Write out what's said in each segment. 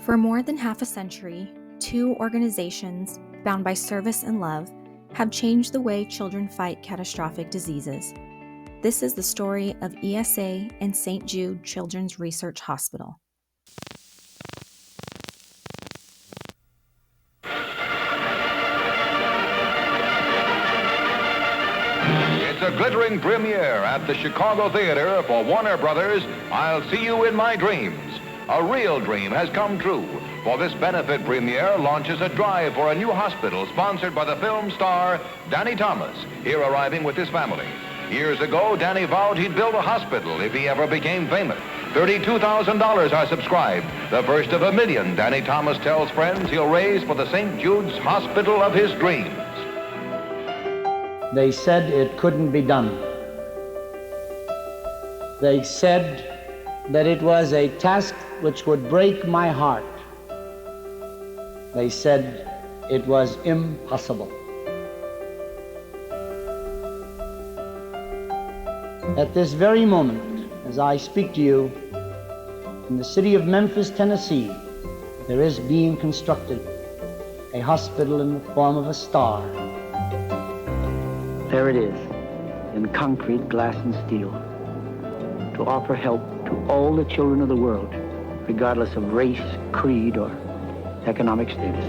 For more than half a century, two organizations, bound by service and love, have changed the way children fight catastrophic diseases. This is the story of ESA and St. Jude Children's Research Hospital. It's a glittering premiere at the Chicago Theater for Warner Brothers' I'll See You in My Dreams. A real dream has come true, for this benefit premiere launches a drive for a new hospital sponsored by the film star Danny Thomas, here arriving with his family. Years ago, Danny vowed he'd build a hospital if he ever became famous. $32,000 are subscribed, the first of $1 million Danny Thomas tells friends he'll raise for the St. Jude's Hospital of his dreams. They said it couldn't be done. They said that it was a task which would break my heart. They said it was impossible. At this very moment, as I speak to you, in the city of Memphis, Tennessee, there is being constructed a hospital in the form of a star. There it is, in concrete, glass, and steel, to offer help to all the children of the world, regardless of race, creed, or economic status.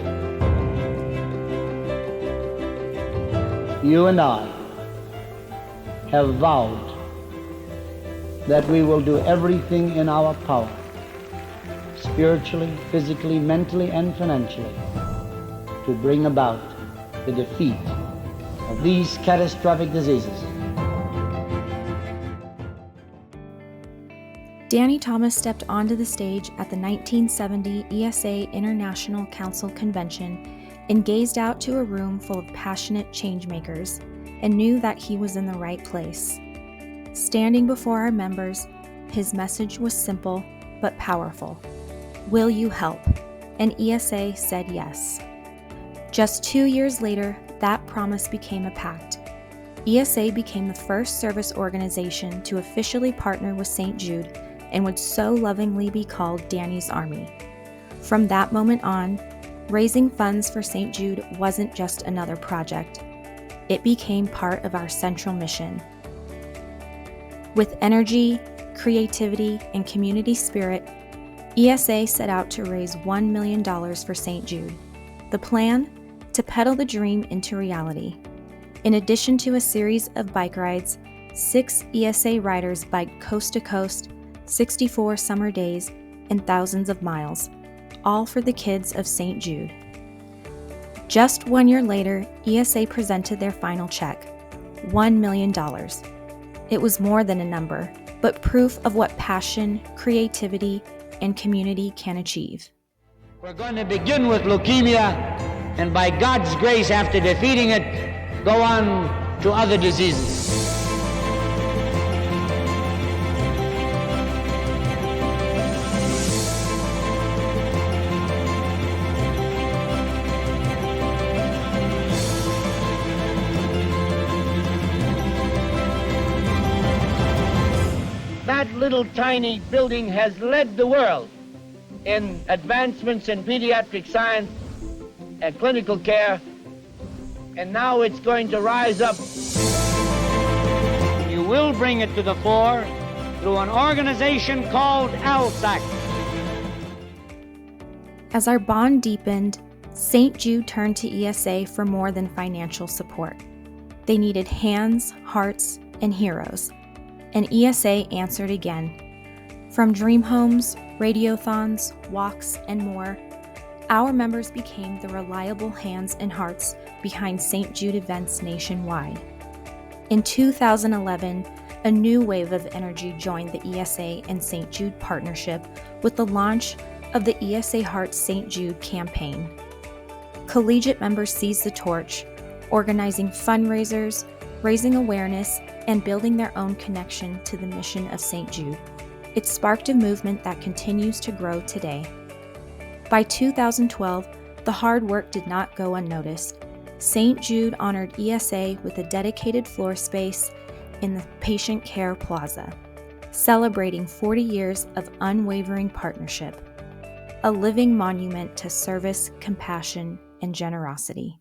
You and I have vowed that we will do everything in our power, spiritually, physically, mentally, and financially, to bring about the defeat of these catastrophic diseases. Danny Thomas stepped onto the stage at the 1970 ESA International Council Convention and gazed out to a room full of passionate changemakers and knew that he was in the right place. Standing before our members, his message was simple but powerful. Will you help? And ESA said yes. Just 2 years later, that promise became a pact. ESA became the first service organization to officially partner with St. Jude and would so lovingly be called Danny's Army. From that moment on, raising funds for St. Jude wasn't just another project. It became part of our central mission. With energy, creativity, and community spirit, ESA set out to raise $1 million for St. Jude. The plan? To peddle the dream into reality. In addition to a series of bike rides, 6 ESA riders biked coast to coast, 64 summer days, and thousands of miles, all for the kids of St. Jude. Just 1 year later, ESA presented their final check, $1 million. It was more than a number, but proof of what passion, creativity, and community can achieve. We're going to begin with leukemia, and by God's grace, after defeating it, go on to other diseases. That little tiny building has led the world in advancements in pediatric science and clinical care, and now it's going to rise up. You will bring it to the fore through an organization called ALSAC. As our bond deepened, St. Jude turned to ESA for more than financial support. They needed hands, hearts, and heroes, and ESA answered again. From dream homes, radiothons, walks, and more, our members became the reliable hands and hearts behind St. Jude events nationwide. In 2011, a new wave of energy joined the ESA and St. Jude partnership with the launch of the ESA Hearts St. Jude campaign. Collegiate members seized the torch, organizing fundraisers, raising awareness, and building their own connection to the mission of St. Jude. It sparked a movement that continues to grow today. By 2012, the hard work did not go unnoticed. St. Jude honored ESA with a dedicated floor space in the Patient Care Plaza, celebrating 40 years of unwavering partnership. a living monument to service, compassion, and generosity.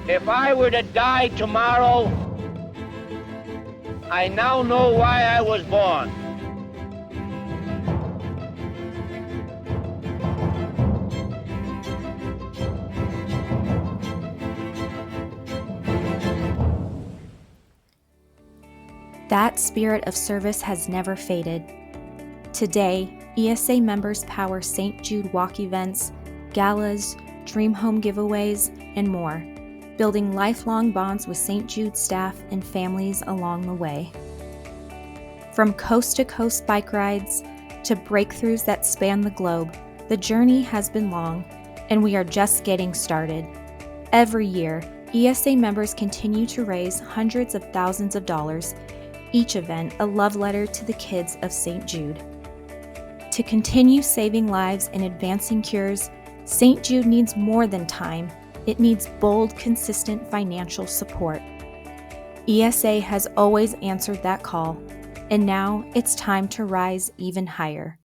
If I were to die tomorrow, I now know why I was born. That spirit of service has never faded. Today, ESA members power St. Jude walk events, galas, dream home giveaways, and more, building lifelong bonds with St. Jude staff and families along the way. From coast-to-coast bike rides to breakthroughs that span the globe, the journey has been long, and we are just getting started. Every year, ESA members continue to raise hundreds of thousands of dollars, each event a love letter to the kids of St. Jude. To continue saving lives and advancing cures, St. Jude needs more than time. It needs bold, consistent financial support. ESA has always answered that call, and now it's time to rise even higher.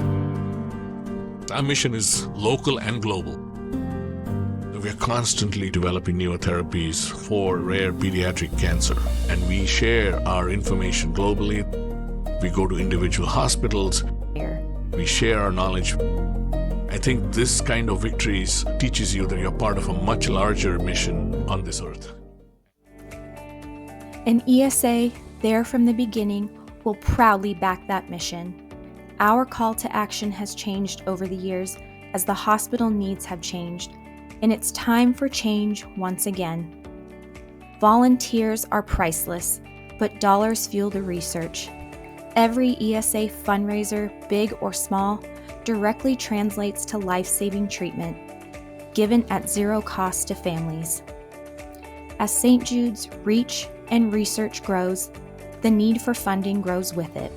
Our mission is local and global. We are constantly developing newer therapies for rare pediatric cancer, and we share our information globally. We go to individual hospitals. We share our knowledge. I think this kind of victories teaches you that you're part of a much larger mission on this earth. And ESA, there from the beginning, will proudly back that mission. Our call to action has changed over the years as the hospital needs have changed, and it's time for change once again. Volunteers are priceless, but dollars fuel the research. Every ESA fundraiser, big or small, directly translates to life-saving treatment, given at zero cost to families. As St. Jude's reach and research grows, the need for funding grows with it.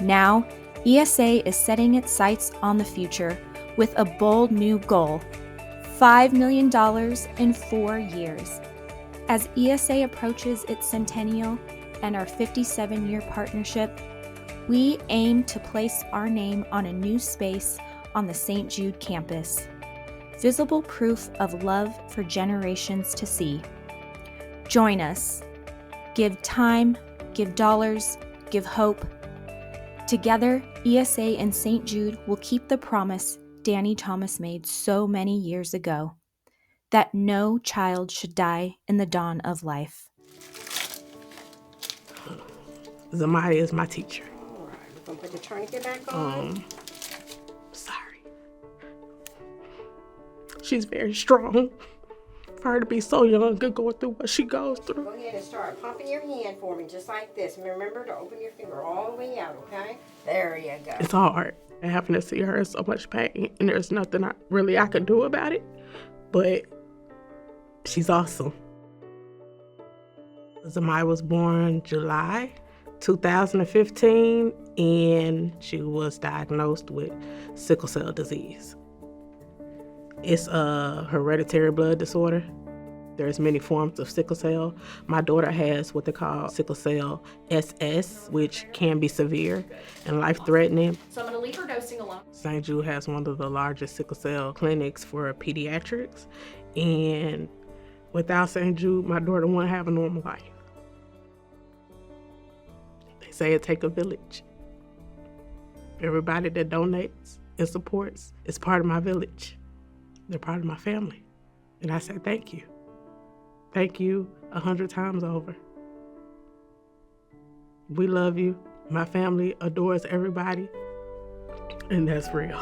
Now, ESA is setting its sights on the future with a bold new goal: $5 million in 4 years. As ESA approaches its centennial and our 57-year partnership, we aim to place our name on a new space on the St. Jude campus. Visible proof of love for generations to see. Join us. Give time, give dollars, give hope. Together, ESA and St. Jude will keep the promise Danny Thomas made so many years ago, that no child should die in the dawn of life. Zamaya is my teacher. All right, we're gonna put the tourniquet back on. Sorry. She's very strong. For her to be so young and going through what she goes through. Go ahead and start pumping your hand for me, just like this. And remember to open your finger all the way out, okay? There you go. It's hard having to see her in so much pain, and there's nothing I can do about it. But she's awesome. Zamaya was born July 2015, and she was diagnosed with sickle cell disease. It's a hereditary blood disorder. There's many forms of sickle cell. My daughter has what they call sickle cell SS, which can be severe and life-threatening. So I'm going to leave her dosing alone. St. Jude has one of the largest sickle cell clinics for pediatrics, and without St. Jude, my daughter wouldn't have a normal life. They say it takes a village. Everybody that donates and supports is part of my village. They're part of my family. And I say thank you. Thank you 100 times over. We love you. My family adores everybody. And that's real.